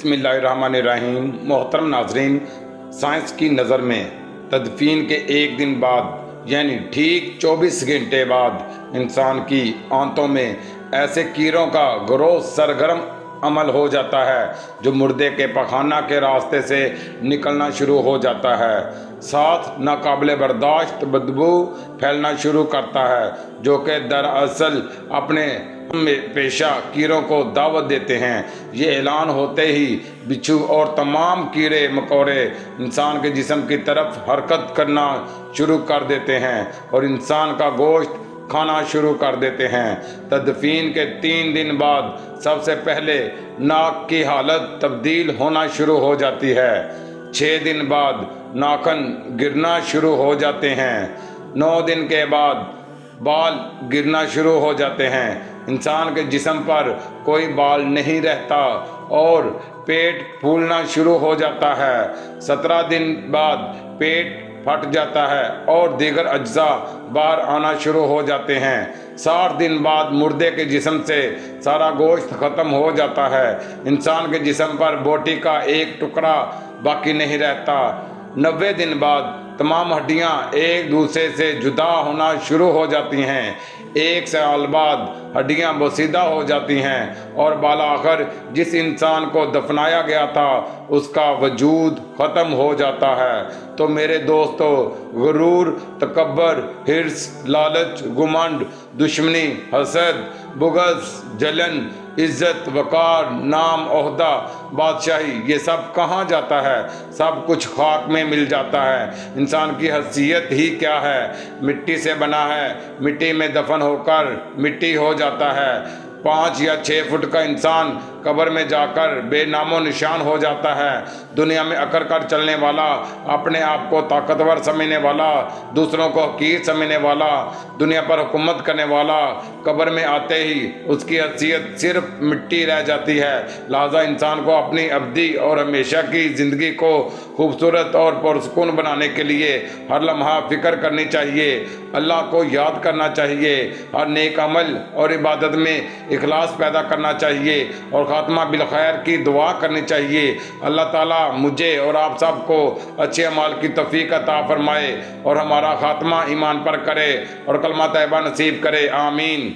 بسم اللہ الرحمن الرحیم۔ محترم ناظرین، سائنس کی نظر میں تدفین کے ایک دن بعد یعنی ٹھیک 24 گھنٹے بعد انسان کی آنتوں میں ایسے کیڑوں کا گروہ سرگرم عمل ہو جاتا ہے جو مردے کے پخانہ کے راستے سے نکلنا شروع ہو جاتا ہے، ساتھ ناقابل برداشت بدبو پھیلنا شروع کرتا ہے جو کہ دراصل اپنے پیشہ کیڑوں کو دعوت دیتے ہیں۔ یہ اعلان ہوتے ہی بچھو اور تمام کیڑے مکوڑے انسان کے جسم کی طرف حرکت کرنا شروع کر دیتے ہیں اور انسان کا گوشت کھانا شروع کر دیتے ہیں۔ تدفین کے 3 دن بعد سب سے پہلے ناک کی حالت تبدیل ہونا شروع ہو جاتی ہے۔ 6 دن بعد ناخن گرنا شروع ہو جاتے ہیں۔ 9 دن کے بعد بال گرنا شروع ہو جاتے ہیں۔ انسان کے جسم پر کوئی بال نہیں رہتا اور پیٹ پھولنا شروع ہو جاتا ہے۔ 17 دن بعد پیٹ پھٹ جاتا ہے اور دیگر اجزاء باہر آنا شروع ہو جاتے ہیں۔ 60 دن بعد مردے کے جسم سے سارا گوشت ختم ہو جاتا ہے۔ انسان کے جسم پر بوٹی کا ایک ٹکڑا باقی نہیں رہتا۔ 90 دن بعد تمام ہڈیاں ایک دوسرے سے جدا ہونا شروع ہو جاتی ہیں۔ 1 سال بعد ہڈیاں بوسیدہ ہو جاتی ہیں اور بالآخر جس انسان کو دفنایا گیا تھا اس کا وجود ختم ہو جاتا ہے۔ تو میرے دوستو، غرور، تکبر، حرص، لالچ، گھمنڈ، دشمنی، حسد، بغض، جلن، عزت، وقار، نام، عہدہ، بادشاہی، یہ سب کہاں جاتا ہے؟ سب کچھ خاک میں مل جاتا ہے۔ انسان کی حیثیت ہی کیا ہے؟ مٹی سے بنا ہے، مٹی میں دفن ہو کر مٹی ہو جاتا ہے۔ 5 یا 6 فٹ کا انسان قبر میں جا کر بے نام و نشان ہو جاتا ہے۔ دنیا میں اکڑ کر چلنے والا، اپنے آپ کو طاقتور سمجھنے والا، دوسروں کو حقیر سمجھنے والا، دنیا پر حکومت کرنے والا، قبر میں آتے ہی اس کی حیثیت صرف مٹی رہ جاتی ہے۔ لہذا انسان کو اپنی ابدی اور ہمیشہ کی زندگی کو خوبصورت اور پرسکون بنانے کے لیے ہر لمحہ فکر کرنی چاہیے، اللہ کو یاد کرنا چاہیے، ہر نیک عمل اور عبادت میں اخلاص پیدا کرنا چاہیے اور خاتمہ بالخیر کی دعا کرنی چاہیے۔ اللہ تعالیٰ مجھے اور آپ سب کو اچھے اعمال کی توفیق عطا فرمائے اور ہمارا خاتمہ ایمان پر کرے اور کلمہ طیبہ نصیب کرے، آمین۔